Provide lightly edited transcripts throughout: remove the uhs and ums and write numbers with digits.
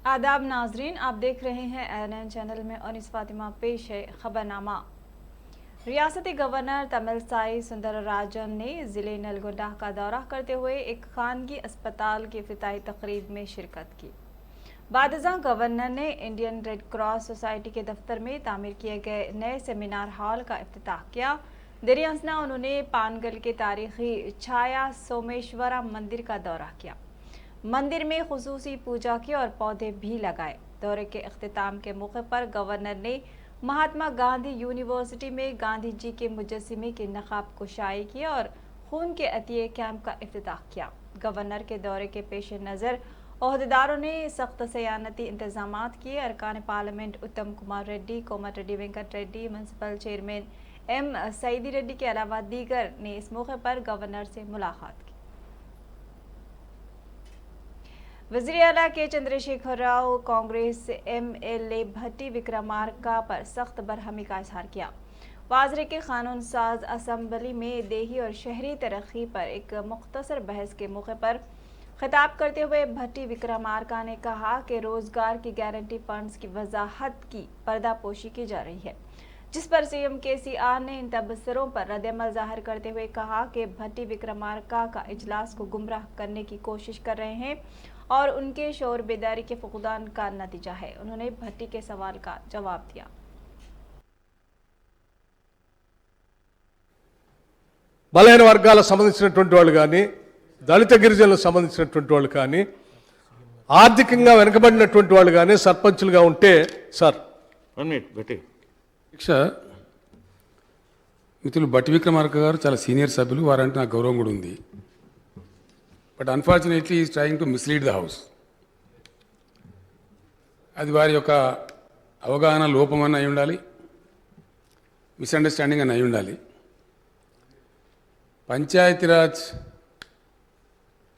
आदाब नाजरीन, आप देख रहे हैं ANN चैनल में और इस फातिमा पेश है खबरनामा। रियासती गवर्नर तमिलसाई सुंदरराजन ने जिले नलगोंडा का दौरा करते हुए एक खानगी अस्पताल की इफ्तिताही तकरीब में शिरकत की। बादशाह गवर्नर ने इंडियन रेड क्रॉस सोसाइटी के दफ्तर में तामीर किए गए नए सेमिनार हॉल का इफ्तिताह किया। देरी असना उन्होंने पानगल के तारीखी छाया सोमेश्वरा मंदिर का दौरा किया। मंदिर में खुसूसी पूजा की और पौधे भी लगाए। दौरे के इख्तिताम के मौके पर गवर्नर ने महात्मा गांधी यूनिवर्सिटी में गांधी जी के मुजस्सिमे की नकाब कुशाई की और खून के अतिये कैंप का इफ्तिताह किया। गवर्नर के दौरे के पेश नज़र ओहदेदारों ने सख्त सयानती इंतजामात किए। अरकान पार्लियामेंट उत्तम Kumar Reddy, Komat Reddy, Venkat Reddy, municipal chairman M Saidi Reddy के अलावा दीगर ने इस मौके पर गवर्नर से मुलाकात की। वज़ीर आला के चंद्रशेखर राव कांग्रेस MLA भट्टी विक्रमार्का पर सख्त बरहमी का इजहार किया। वाज़रे के कानून साज असम्बली में देही और शहरी तरक्की पर एक मुख्तसर बहस के मौके पर खिताब करते हुए भट्टी विक्रमार्का ने कहा कि रोजगार की गारंटी फंड्स की वजाहत की पर्दापोशी की जा रही है, जिस पर CM KCR ने इन तबसरों पर रद्द-ए-अमल जाहिर करते हुए कहा कि भट्टी विक्रमार्का का इजलास को गुमराह करने की कोशिश कर रहे हैं और उनके शौर बेदारी के फुकदान का नतीजा है। उन्होंने भट्टी के सवाल का जवाब दिया। బలహీన వర్గాలకు సంబంధించినటువంటి వాళ్ళు కానీ, దళిత గిరిజనులకు సంబంధించినటువంటి వాళ్ళు కానీ, ఆర్థికంగా వెనుకబడినటువంటి వాళ్ళు కానీ సర్పంచులుగా ఉంటే సార్ 1 minute బట్టి శిక్ష మిత్రులు భట్టి విక్రమార్క గారు చాలా సీనియర్ సభ్యులు, వారంటే నాకు గౌరవం కూడా ఉంది. But unfortunately is trying to mislead the house. అది వారి యొక్క అవగాహన లోపం అని అయి ఉండాలి, మిస్అండర్స్టాండింగ్ అని అయి ఉండాలి. పంచాయతీరాజ్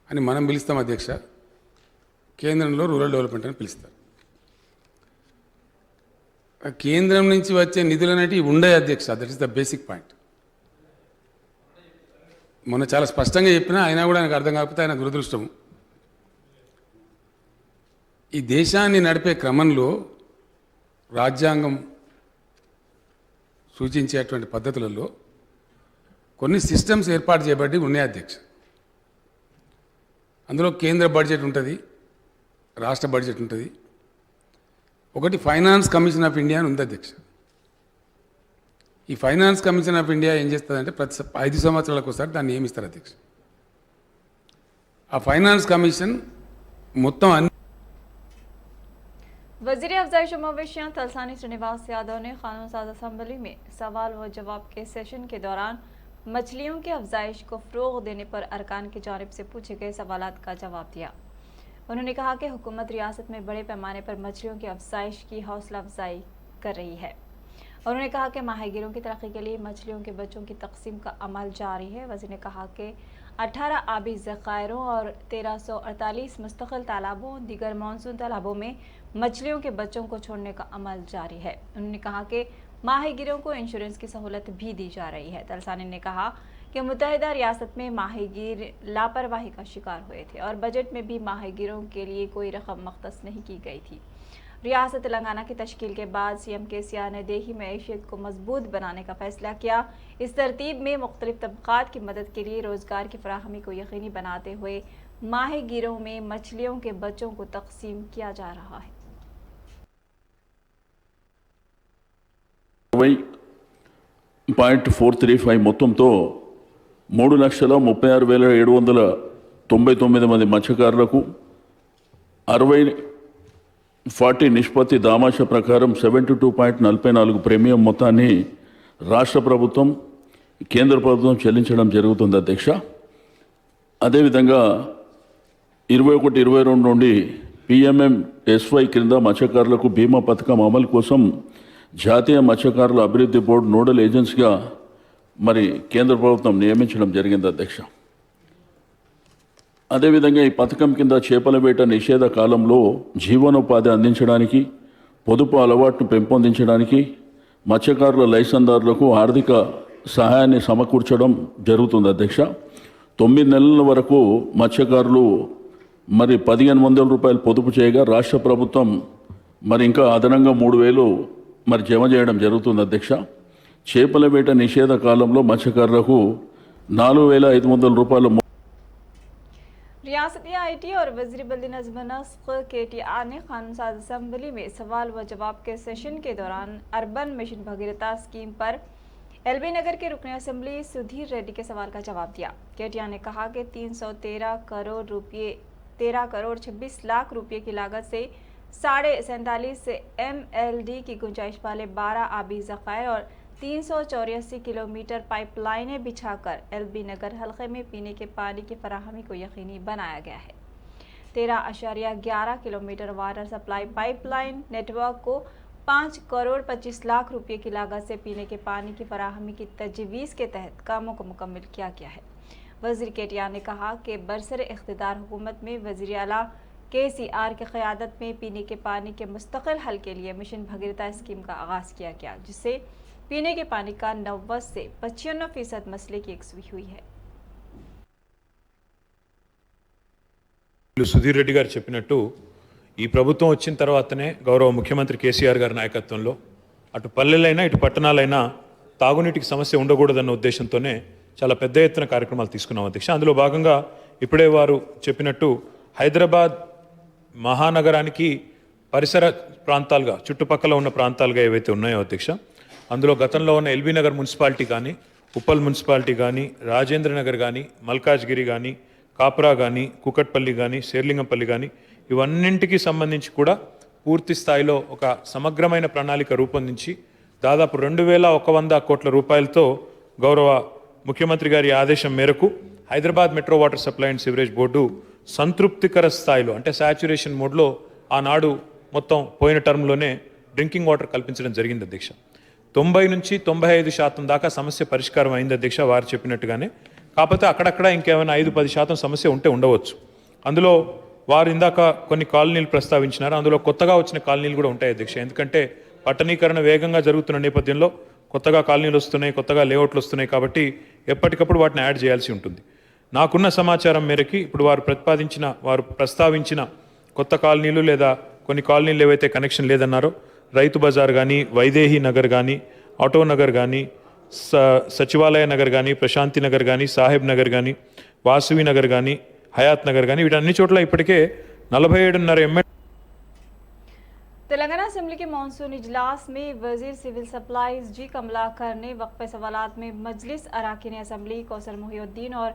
అని మనం పిలుస్తాం అధ్యక్ష, కేంద్రంలో రూరల్ డెవలప్మెంట్ అని పిలుస్తారు. కేంద్రం నుంచి వచ్చే నిధులు అనేటివి ఉండే అధ్యక్ష, that is the basic point. మొన్న చాలా స్పష్టంగా చెప్పినా అయినా కూడా ఆయనకు అర్థం కాకపోతే ఆయన దురదృష్టం. ఈ దేశాన్ని నడిపే క్రమంలో రాజ్యాంగం సూచించేటువంటి పద్ధతులలో కొన్ని సిస్టమ్స్ ఏర్పాటు చేయబడి ఉన్నాయి అధ్యక్ష. అందులో కేంద్ర బడ్జెట్ ఉంటుంది, రాష్ట్ర బడ్జెట్ ఉంటుంది. ఒకటి ఫైనాన్స్ కమిషన్ ఆఫ్ ఇండియా అని ఉంది అధ్యక్ష. ఈ ఫైనాన్స్ కమిషన్ ఆఫ్ ఇండియా ఏం చేస్తుందంటే ప్రతి 5 సంవత్సరాలకు ఒకసారి దాన్ని నియమిస్తారు అధ్యక్ష. ఆ ఫైనాన్స్ కమిషన్ మొత్తం అన్ని वज़ीर अफ़ज़ाइश मवेशियाँ तलसानी श्रीनिवास यादव ने कानून साज असम्बली में सवाल व जवाब के सेशन के दौरान मछलियों की अफजाइश को फ़रोग़ देने पर अरकान की जानिब से पूछे गए सवालात का जवाब दिया। उन्होंने कहा कि हुकूमत रियासत में बड़े पैमाने पर मछलियों की अफजाइश की हौसला अफजाई कर रही है। उन्होंने कहा कि माहिगीरों की तरक्की के लिए मछलियों के बच्चों की तकसीम का अमल जारी है। वज़ीर ने कहा कि 18 आबी ज़खायरों और 1348 मुस्तकिल तालाबों, दीगर मानसून तालाबों में मछलियों के बच्चों को छोड़ने का अमल जारी है। उन्होंने कहा कि माहिगीरों को इंश्योरेंस की सहूलत भी दी जा रही है। तलसानी ने कहा कि मुत्तहिदा रियासत में माहिगीर लापरवाही का शिकार हुए थे और बजट में भी माहिगीरों के लिए कोई रकम मख्तस नहीं की गई थी। रियासत तेलंगाना की तश्कील के बाद CM KCR ने देही मईशत को मजबूत बनाने का फैसला किया। इस तरतीब में मुख्तलिफ तबक़ात की मदद के लिए रोज़गार की फराहमी को यकीनी बनाते हुए माहिगीरों में मछलियों के बच्चों को तकसीम किया जा रहा है। 0.435 మొత్తంతో 3,36,799 మంది మత్స్యకారులకు 60-40 నిష్పత్తి దామాష ప్రకారం 72.44 ప్రీమియం మొత్తాన్ని రాష్ట్ర ప్రభుత్వం కేంద్ర ప్రభుత్వం చెల్లించడం జరుగుతుంది అధ్యక్ష. అదేవిధంగా 21-22 నుండి PMMSY క్రింద మత్స్యకారులకు బీమా పథకం అమలు కోసం జాతీయ మత్స్యకారుల అభివృద్ధి బోర్డు నోడల్ ఏజెన్సీగా మరి కేంద్ర ప్రభుత్వం నియమించడం జరిగింది అధ్యక్ష. అదేవిధంగా ఈ పథకం కింద చేపల వేట నిషేధ కాలంలో జీవనోపాధి అందించడానికి, పొదుపు అలవాటును పెంపొందించడానికి మత్స్యకారుల లైసెన్దారులకు ఆర్థిక సహాయాన్ని సమకూర్చడం జరుగుతుంది అధ్యక్ష. 9 నెలల వరకు మత్స్యకారులు మరి 1500 రూపాయలు పొదుపు చేయగా రాష్ట్ర ప్రభుత్వం మరి ఇంకా అదనంగా 3000 మరి జమ చేయడం జరుగుతుంది అధ్యక్ష. చేపల వేట నిషేధ కాలంలో మత్స్యకారులకు 4500 రూపాయలు रियासती IT और वज़ीर बल्दी नज़्म नस्ख KTR ने कानून साज असम्बली में सवाल व जवाब के सेशन के दौरान अर्बन मिशन भगीरथा स्कीम पर LB नगर के रुकन असम्बली सुधीर रेड्डी के सवाल का जवाब दिया। KTR ने कहा कि 13 करोड़ 26 लाख रुपये की लागत से 47.5 MLD की गुंजाइश वाले 12 आबी ज़खायर और 384 किलोमीटर पाइपलाइनें बिछाकर LB नगर हल्के में पीने के पानी की फराहमी को यकीनी बनाया गया है। 13.11 kilometre water supply pipeline network को 5 करोड़ 25 लाख रुपये की लागत से पीने के पानी की फराहमी की तजवीज़ के तहत कामों को मुकम्मल किया गया है। वज़ीर KTR ने कहा कि बरसर इख्तिदार हुकूमत में वज़ीर आला KCR की क़यादत में पीने के पानी के मुस्तक़िल हल के लिए मिशन भगीरथा स्कीम का आगाज़ किया गया, जिससे पीने के पानी का 90 से 95% मसले की यकसुई हुई है। సుధీర్ రెడ్డి గారు చెప్పినట్టు ఈ ప్రభుత్వం వచ్చిన తర్వాతనే గౌరవ ముఖ్యమంత్రి కేసీఆర్ గారి నాయకత్వంలో అటు పల్లెలైనా ఇటు పట్టణాలైనా తాగునీటికి సమస్య ఉండకూడదన్న ఉద్దేశంతోనే చాలా పెద్ద ఎత్తున కార్యక్రమాలు తీసుకున్నాం అధ్యక్ష. అందులో భాగంగా ఇప్పుడే వారు చెప్పినట్టు హైదరాబాద్ మహానగరానికి పరిసర ప్రాంతాలుగా చుట్టుపక్కల ఉన్న ప్రాంతాలుగా ఏవైతే ఉన్నాయో అధ్యక్ష, అందులో గతంలో ఉన్న LB నగర్ మున్సిపాలిటీ కానీ, ఉప్పల్ మున్సిపాలిటీ కానీ, రాజేంద్ర నగర్ కానీ, మల్కాజ్గిరి కానీ, కాప్రా కానీ, కుకట్పల్లి కానీ, శేర్లింగంపల్లి కానీ ఇవన్నింటికి సంబంధించి కూడా పూర్తి స్థాయిలో ఒక సమగ్రమైన ప్రణాళిక రూపొందించి దాదాపు 2100 కోట్ల రూపాయలతో గౌరవ ముఖ్యమంత్రి గారి ఆదేశం మేరకు Hyderabad metro water supply and sewerage board సంతృప్తికర స్థాయిలో అంటే సాచ్యురేషన్ మోడ్లో ఆనాడు మొత్తం పోయిన టర్మ్లోనే డ్రింకింగ్ వాటర్ కల్పించడం జరిగింది అధ్యక్ష. 90 నుంచి 95% దాకా సమస్య పరిష్కారం అయింది అధ్యక్ష వారు చెప్పినట్టుగానే. కాకపోతే అక్కడక్కడ ఇంకేమైనా 5-10% సమస్య ఉంటే ఉండవచ్చు. అందులో వారు ఇందాక కొన్ని కాలనీలు ప్రస్తావించినారు, అందులో కొత్తగా వచ్చిన కాలనీలు కూడా ఉంటాయి అధ్యక్ష. ఎందుకంటే పట్టణీకరణ వేగంగా జరుగుతున్న నేపథ్యంలో కొత్తగా కాలనీలు వస్తున్నాయి, కొత్తగా లేఅవుట్లు వస్తున్నాయి, కాబట్టి ఎప్పటికప్పుడు వాటిని యాడ్ చేయాల్సి ఉంటుంది. నాకున్న సమాచారం మేరకి ఇప్పుడు వారు ప్రస్తావించిన కొత్త కాలనీలు లేదా కొన్ని కాలనీలు ఏవైతే కనెక్షన్ లేదన్నారో రైతు బజార్ కానీ, వైదేహి నగర్ కానీ, ఆటో నగర్ కానీ, సచివాలయ నగర్ కానీ, ప్రశాంతి నగర్ కానీ, సాహెబ్ నగర్ కానీ, వాసవి నగర్ కానీ, హయాత్ నగర్ కానీ వీటన్ని చోట్ల ఇప్పటికే 47.5 ML तेलंगाना असेंबली के मानसून इजलास में वजीर सिविल सप्लाईज जी कमलाकर ने वक्फे सवालात में मजलिस अराकीन असेंबली कौसर मोहिउद्दीन और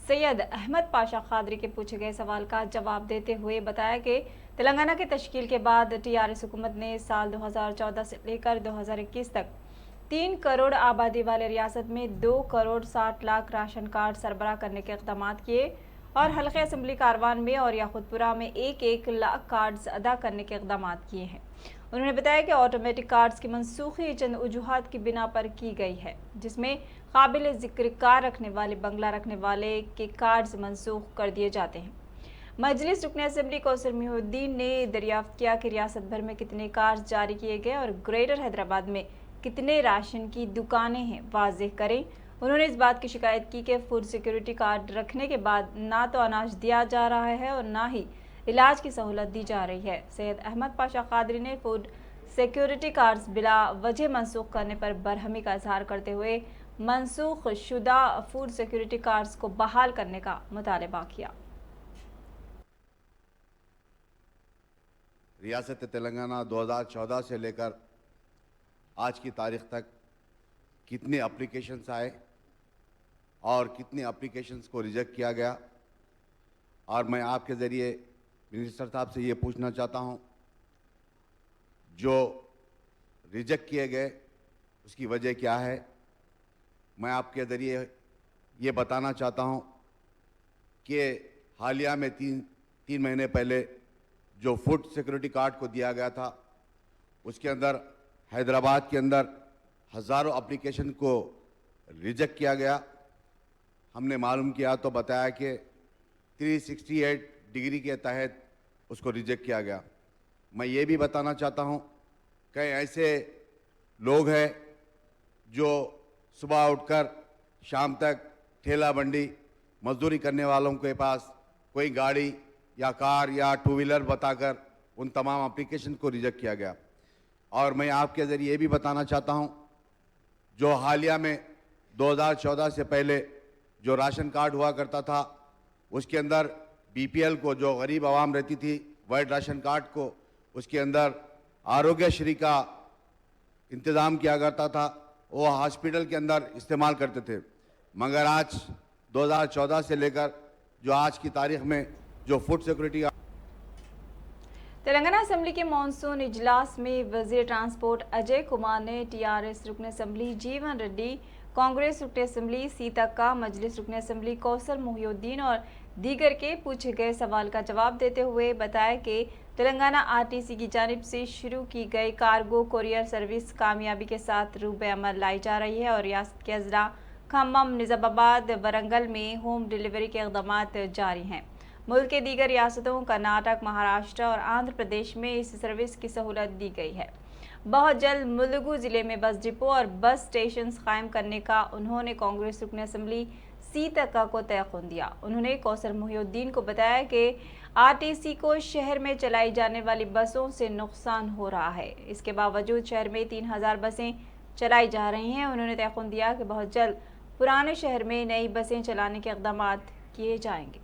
सैयद अहमद पाशा खादरी के पूछे गए सवाल का जवाब देते हुए बताया कि तेलंगाना के तश्कील के बाद TRS हुकूमत ने साल 2014 से लेकर 2021 तक 3 करोड़ आबादी वाले रियासत में 2 करोड़ 60 लाख राशन कार्ड सरबराह करने के इक़दाम किए और हल्के असम्बली कारवान में और याकुतपुरा में 1-1 लाख कार्ड्स अदा करने के इक़दाम किए हैं। उन्होंने बताया कि ऑटोमेटिक कार्ड्स की मनसूखी चंद वजूहात की बिना पर की गई है, जिसमें काबिल ज़िक्र कार रखने वाले बंगला रखने वाले के कार्ड्स मनसूख कर दिए जाते हैं। मजलिस रुकन असम्बली कौसर मोहिउद्दीन ने दरियाफ्त किया कि रियासत भर में कितने कार्ड्स जारी किए गए और ग्रेटर हैदराबाद में कितने राशन की दुकानें हैं वाज़ेह करें। उन्होंने इस बात की शिकायत की कि फूड सिक्योरिटी कार्ड रखने के बाद ना तो अनाज दिया जा रहा है और ना ही इलाज की सहूलत दी जा रही है। सैयद अहमद पाशा खादरी ने फूड सिक्योरिटी कार्ड्स बिला वजह मनसूख करने पर बरहमी का इजहार करते हुए मनसूख शुदा फूड सिक्योरिटी कार्ड्स को बहाल करने का मुतालबा किया। रियासत तेलंगाना 2014 से लेकर आज की तारीख तक कितने एप्लीकेशंस आए और कितने एप्लीकेशंस को रिजेक्ट किया गया, और मैं आपके ज़रिए मिनिस्टर साहब से ये पूछना चाहता हूँ, जो रिजेक्ट किए गए उसकी वजह क्या है। मैं आपके ज़रिए ये बताना चाहता हूँ कि हालिया में तीन महीने पहले जो फूड सिक्योरिटी कार्ड को दिया गया था, उसके अंदर हैदराबाद के अंदर हज़ारों एप्लीकेशन को रिजेक्ट किया गया। हमने मालूम किया तो बताया कि 368 डिग्री के तहत उसको रिजेक्ट किया गया। मैं ये भी बताना चाहता हूँ कि ऐसे लोग हैं जो सुबह उठकर शाम तक ठेला बंडी मजदूरी करने वालों के पास कोई गाड़ी या कार या टू व्हीलर बताकर उन तमाम एप्लीकेशन को रिजेक्ट किया गया। और मैं आपके ज़रिए ये भी बताना चाहता हूं, जो हालिया में 2014 से पहले जो राशन कार्ड हुआ करता था, उसके अंदर बीपीएल को, जो गरीब आवाम रहती थी, वाइट राशन कार्ड को, उसके अंदर आरोग्यश्री का इंतज़ाम किया करता था, वो हॉस्पिटल के अंदर इस्तेमाल करते थे। मगर आज 2014 से लेकर जो आज की तारीख में जो फूड सिक्योरिटी तेलंगाना असेंबली के मानसून इजलास में वजीर ट्रांसपोर्ट अजय कुमार ने टीआरएस रुकन असेंबली जीवन रेड्डी, कांग्रेस रुकन असेंबली सीतक्का, मजलिस रुकन असेंबली कौसर मोहिउद्दीन और दीगर के पूछे गए सवाल का जवाब देते हुए बताया कि तेलंगाना आरटीसी की जानिब से शुरू की गई कार्गो कोरियर सर्विस कामयाबी के साथ रूबे अमल लाई जा रही है और रियासत के अजला खम्मम, निजामाबाद, वरंगल में होम डिलीवरी के इक़दाम जारी हैं। मुल्क के दीगर रियासतों कर्नाटक, महाराष्ट्र और आंध्र प्रदेश में इस सर्विस की सहूलत दी गई है। बहुत जल्द मुलुगु जिले में बस डिपो और बस स्टेशन कायम करने का उन्होंने कांग्रेस रुकन असेंबली सीतक्का को तयक़ुन दिया। उन्होंने कौसर मोहिउद्दीन को बताया कि आरटीसी को शहर में चलाई जाने वाली बसों से नुकसान हो रहा है, इसके बावजूद शहर में 3000 बसें चलाई जा रही हैं। उन्होंने तयक़ुन दिया कि बहुत जल्द पुराने शहर में नई बसें चलाने के इक़दाम किए जाएंगे।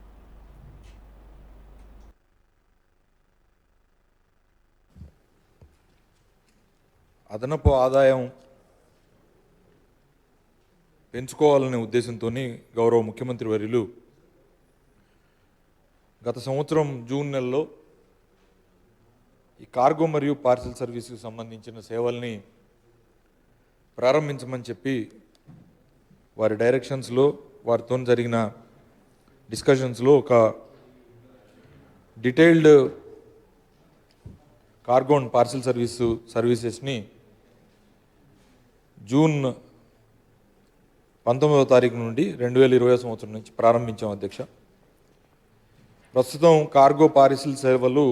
అదనపు ఆదాయం పెంచుకోవాలనే ఉద్దేశంతో గౌరవ ముఖ్యమంత్రి వర్యులు గత సంవత్సరం జూన్ నెలలో ఈ కార్గో మరియు పార్సల్ సర్వీస్కి సంబంధించిన సేవల్ని ప్రారంభించమని చెప్పి వారి డైరెక్షన్స్లో వారితో జరిగిన డిస్కషన్స్లో ఒక డీటెయిల్డ్ కార్గో అండ్ పార్సల్ సర్వీసెస్ని జూన్ 19వ తారీఖు నుండి 2020 సంవత్సరం నుంచి ప్రారంభించాం అధ్యక్ష. ప్రస్తుతం కార్గో పార్సిల్ సేవలు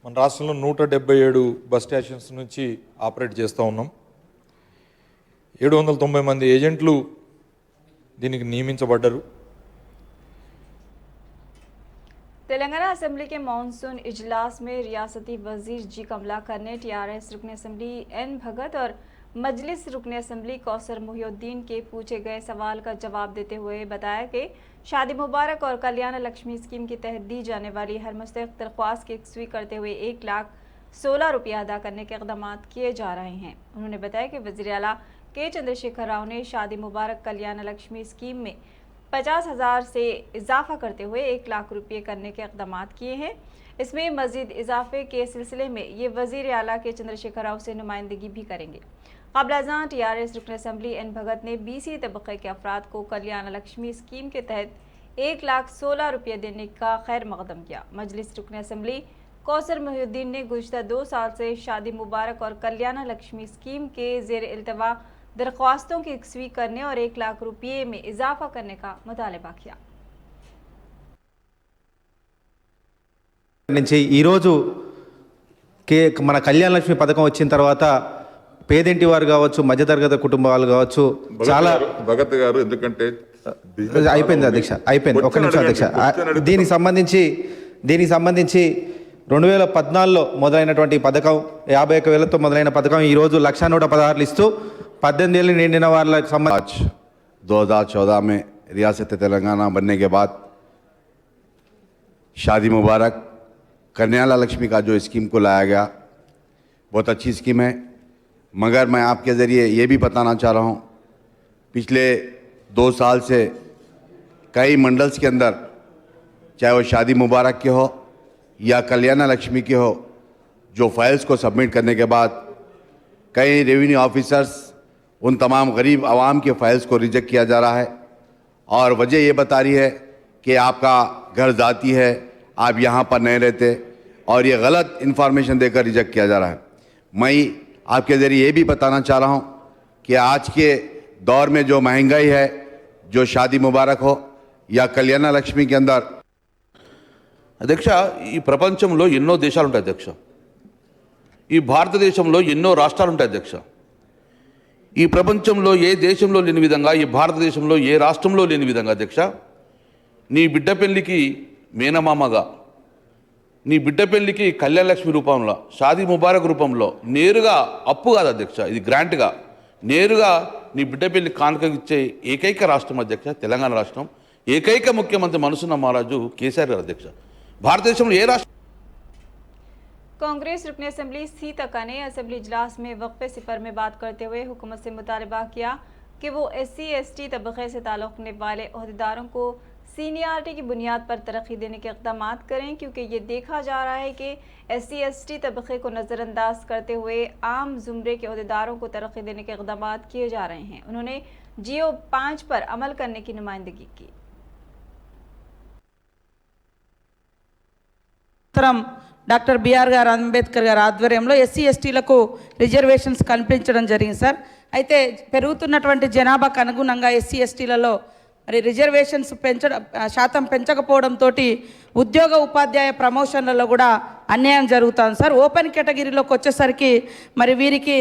మన రాష్ట్రంలో 177 బస్ స్టేషన్స్ నుంచి ఆపరేట్ చేస్తూ ఉన్నాం. 790 మంది ఏజెంట్లు దీనికి నియమించబడ్డారు. तेलंगाना असेंबली के मानसून इजलास में रियासती वजीर जी कमलाकर ने टीआरएस रुकन असेंबली एन भगत और मजलिस रुकन असेंबली कौसर मोहिउद्दीन के पूछे गए सवाल का जवाब देते हुए बताया कि शादी मुबारक और कल्याण लक्ष्मी स्कीम के तहत दी जाने वाली हर मुस्तहक दरख्वास्त की यकसुई करते हुए 1,16,000 रुपया अदा करने के इक़दाम किए जा रहे हैं। उन्होंने बताया कि वज़ीर आला के चंद्रशेखर राव ने शादी मुबारक कल्याण लक्ष्मी स्कीम में 50,000 से इजाफा करते हुए 1,00,000 रुपये करने के इक़दाम किए हैं। इसमें मज़ीद इजाफे के सिलसिले में ये वज़ीर आला के चंद्रशेखर राव से नुमाइंदगी भी करेंगे। क़ब्ल अज़ां टीआरएस रुकन असेंबली एन भगत ने BC तबक़े के अफराद को कल्याण लक्ष्मी स्कीम के तहत 1,16,000 रुपये देने का खैर मकदम किया। मजलिस रुकन असेंबली कौसर मोहिउद्दीन ने गुज़िश्ता 2 साल से शादी मुबारक और कल्याण लक्ष्मी स्कीम के ज़ेर इल्तवा दरख्वास्तों की यकसुई करने और 1,00,000 रुपये में इजाफा करने का मुतालबा किया। నుంచి ఈరోజు మన కళ్యాణ లక్ష్మి పథకం వచ్చిన తర్వాత పేదింటి వారు కావచ్చు, మధ్యతరగతి కుటుంబాలు కావచ్చు, చాలా భగత్ గారు ఎందుకంటే అయిపోయింది అధ్యక్ష, అయిపోయింది. ఒక్క నిమిషం అధ్యక్ష. దీనికి సంబంధించి 2014లో మొదలైనటువంటి పథకం 51,000తో మొదలైన పథకం ఈరోజు 1,116 ఇస్తూ 18 ఏళ్ళు నిండిన వాళ్ళకి आज 2014 में रियासत तेलंगाना बनने के बाद शादी मुबारक कल्याण लक्ष्मी का जो स्कीम को लाया गया, बहुत अच्छी स्कीम है। मगर मैं आपके ज़रिए ये भी बताना चाह रहा हूँ, पिछले 2 साल से कई मंडल्स के अंदर, चाहे वो शादी मुबारक के हो या कल्याण लक्ष्मी के हो, जो फाइल्स को सबमिट करने के बाद कई रेवेन्यू ऑफिसर्स उन तमाम गरीब आवाम के फाइल्स को रिजेक्ट किया जा रहा है और वजह ये बता रही है कि आपका घर जाती है, आप यहाँ पर नहीं रहते, और ये गलत इन्फॉर्मेशन देकर रिजेक्ट किया जा रहा है। मैं आपके ज़रिए ये भी बताना चाह रहा हूँ कि आज के दौर में जो महंगाई है, जो शादी मुबारक हो या कल्याण लक्ष्मी के अंदर అధ్యక్ష, ఈ ప్రపంచంలో ఎన్నో దేశాలు ఉంటాయి అధ్యక్ష. ఈ భారతదేశంలో ఎన్నో రాష్ట్రాలు ఉంటాయి అధ్యక్ష. ఈ ప్రపంచంలో ఏ దేశంలో లేని విధంగా, ఈ భారతదేశంలో ఏ రాష్ట్రంలో లేని విధంగా అధ్యక్ష, నీ బిడ్డ పెళ్లికి మేనమామగా నీ బిడ్డ పెళ్లికి కళ్యాణ లక్ష్మి రూపంలో షాదీ ముబారక్ రూపంలో నేరుగా అప్పు కాదు అధ్యక్ష, ఇది గ్రాంట్గా నేరుగా నీ బిడ్డ పెళ్లి కానుక ఇచ్చే ఏకైక రాష్ట్రం అధ్యక్ష తెలంగాణ రాష్ట్రం. ఏకైక ముఖ్యమంత్రి మనసున్న మహారాజు కేసీఆర్ గారు అధ్యక్ష. భారతదేశంలో ఏ రాష్ట్రం कांग्रेस रुकन असम्बली सी तका ने असम्बली इजलास में वक्फे सिफर में बात करते हुए हुकूमत से मुतालबा किया कि वो SC/ST तबके से ताल्लुक़ रखने वाले अहदेदारों को सीनियरिटी की बुनियाद पर तरक्की देने के इक़दाम करें, क्योंकि ये देखा जा रहा है कि SC/ST तबके को नज़रअंदाज करते हुए आम ज़ुमरे के अहदेदारों को तरक्की देने के इक़दाम किए जा रहे हैं। उन्होंने GO 5 पर अमल करने की नुमाइंदगी की। డాక్టర్ బిఆర్ గారు అంబేద్కర్ గారి ఆధ్వర్యంలో ఎస్సీ/ఎస్టీలకు రిజర్వేషన్స్ కల్పించడం జరిగింది సార్. అయితే పెరుగుతున్నటువంటి జనాభాకు అనుగుణంగా ఎస్సీ/ఎస్టీలలో మరి రిజర్వేషన్స్ శాతం పెంచకపోవడంతో ఉద్యోగ ఉపాధ్యాయ ప్రమోషన్లలో కూడా అన్యాయం జరుగుతుంది సార్. ఓపెన్ కేటగిరీలోకి వచ్చేసరికి మరి వీరికి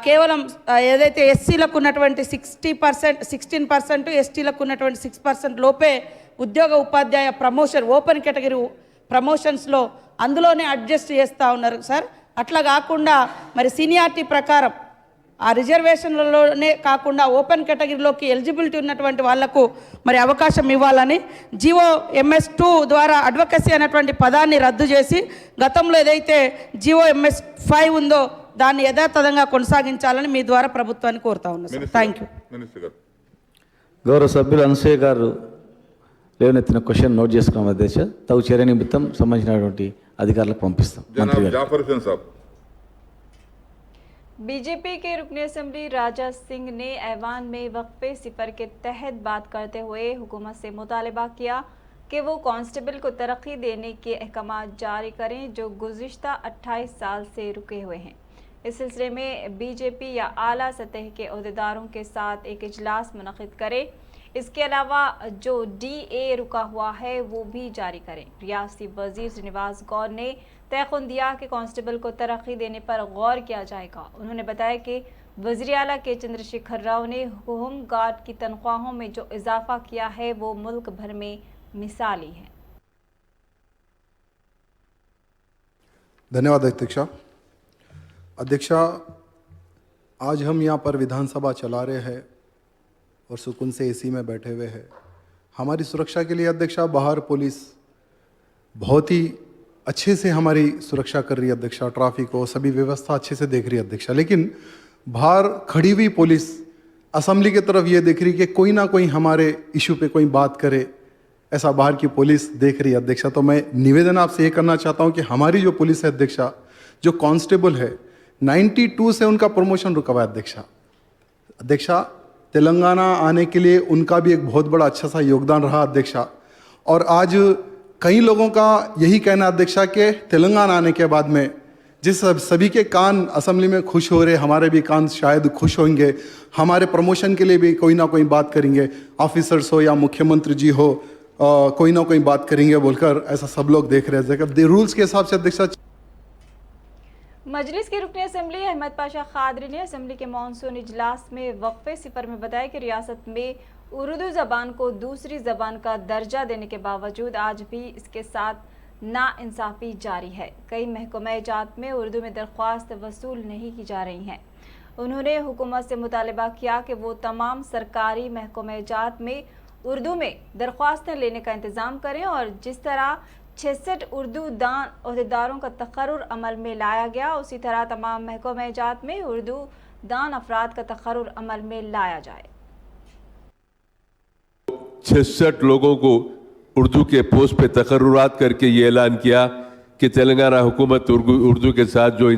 కేవలం ఏదైతే ఎస్సీలకు ఉన్నటువంటి 16%, ఎస్టీలకు ఉన్నటువంటి 6% లోపే ఉద్యోగ ఉపాధ్యాయ ప్రమోషన్ ఓపెన్ కేటగిరీ ప్రమోషన్స్లో అందులోనే అడ్జస్ట్ చేస్తూ ఉన్నారు సార్. అట్లా కాకుండా మరి సీనియారిటీ ప్రకారం ఆ రిజర్వేషన్లలోనే కాకుండా ఓపెన్ కేటగిరీలోకి ఎలిజిబిలిటీ ఉన్నటువంటి వాళ్లకు మరి అవకాశం ఇవ్వాలని GO MS 2 ద్వారా అడ్వకసీ అనేటువంటి పదాన్ని రద్దు చేసి గతంలో ఏదైతే GO MS 5 ఉందో దాన్ని యథాతథంగా కొనసాగించాలని మీ ద్వారా ప్రభుత్వాన్ని కోరుతా ఉన్నాను సార్. Thank you. గౌరవ సభ్యులు అనసూయ గారు లేవనెత్తిన క్వశ్చన్ నోట్ చేసుకున్నాం అధ్యక్ష. తగు చర్య నిమిత్తం సంబంధించినటువంటి అధికారులకు పంపిస్తాం. बीजेपी के रुकन असम्बली राजा सिंह ने ऐवान में वक्फे सिफर के तहत बात करते हुए हुकूमत से मुतालबा किया कि वो कांस्टेबल को तरक्की देने के अहकाम जारी करें जो गुज़िश्ता 28 साल से रुके हुए हैं। इस सिलसिले में बीजेपी या आला सतह के अहदेदारों के साथ एक इजलास मुनक़िद करे। इसके अलावा जो DA रुका हुआ है वो भी जारी करें। रियासती वज़ीर श्रीनिवास गौर ने तयक़ुन दिया कि कांस्टेबल को तरक्की देने पर गौर किया जाएगा। उन्होंने बताया कि वज़ीर आला के चंद्रशेखर राव ने होम गार्ड की तनख्वाहों में जो इजाफा किया है वो मुल्क भर में मिसाली है। धन्यवाद अध्यक्षा। अध्यक्षा, आज हम यहाँ पर विधानसभा चला रहे हैं और सुकून से AC में बैठे हुए हैं। हमारी सुरक्षा के लिए अध्यक्षा बाहर पुलिस बहुत ही अच्छे से हमारी सुरक्षा कर रही है अध्यक्षा, ट्रैफिक को सभी व्यवस्था अच्छे से देख रही है अध्यक्षा। लेकिन बाहर खड़ी हुई पुलिस असेंबली की तरफ ये देख रही कि कोई ना कोई हमारे इशू पे कोई बात करे, ऐसा बाहर की पुलिस देख रही है अध्यक्षा। तो मैं निवेदन आपसे ये करना चाहता हूँ कि हमारी जो पुलिस है अध्यक्षा, जो कांस्टेबल है 92 से उनका प्रमोशन रुका हुआ है अध्यक्षा। अध्यक्षा, तेलंगाना आने के लिए उनका भी एक बहुत बड़ा अच्छा सा योगदान रहा अध्यक्षा। और आज कई लोगों का यही कहना अध्यक्षा कि तेलंगाना आने के बाद में जिस सभी के कान असेंबली में खुश हो रहे, हमारे भी कान शायद खुश होंगे, हमारे प्रमोशन के लिए भी कोई ना कोई बात करेंगे, ऑफिसर्स हो या मुख्यमंत्री जी हो, कोई ना कोई बात करेंगे बोलकर ऐसा सब लोग देख रहे हैं। रूल्स के हिसाब से अध्यक्षा मजलिस के रुकन असम्बली अहमद पाशा खादरी ने असम्बली के मानसून इजलास में वक्फे सिफर में बताया कि रियासत में उर्दू ज़बान को दूसरी ज़बान का दर्जा देने के बावजूद आज भी इसके साथ नाइंसाफ़ी जारी है। कई महकमा जात में उर्दू में दरख्वास्त वसूल नहीं की जा रही हैं। उन्होंने हुकूमत से मुतालबा किया कि वो तमाम सरकारी महकमा जात में उर्दू में दरख्वास्तें लेने का इंतज़ाम करें और जिस तरह 66 उर्दू दान अहदेदारों का तकर्रुर अमल में लाया गया, उसी तरह तमाम महकमा जात में उर्दू दान अफराद का तकर्रुर अमल में लाया जाए। 66 लोगों को उर्दू के पोस्ट पे तकर्रुरात करके ये ऐलान किया कि तेलंगाना हुकूमत उर्दू के साथ जो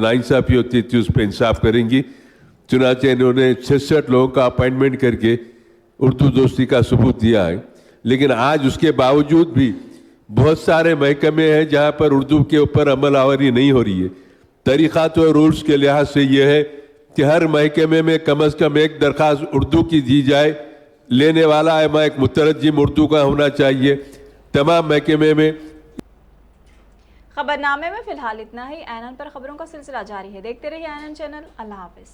नाइंसाफ़ी होती थी उस पर इंसाफ करेंगी। चुनाचे इन्होंने 66 लोगों का अपॉइंटमेंट करके उर्दू दोस्ती का सबूत दिया है। लेकिन आज उसके बावजूद भी बहुत सारे महकमे हैं जहाँ पर उर्दू के ऊपर अमल आवरी नहीं हो रही है। तरीक़ा तो रूल्स के लिहाज से ये है कि हर महकमे में कम से कम एक दरख्वास्त उर्दू की दी जाए, लेने वाला एक मुतरज्जिम उर्दू का होना चाहिए तमाम महकमे में। खबरनामे में फिलहाल इतना ही। एनएन पर खबरों का सिलसिला जारी है, देखते रहिए एनएन चैनल। अल्लाह हाफिज़।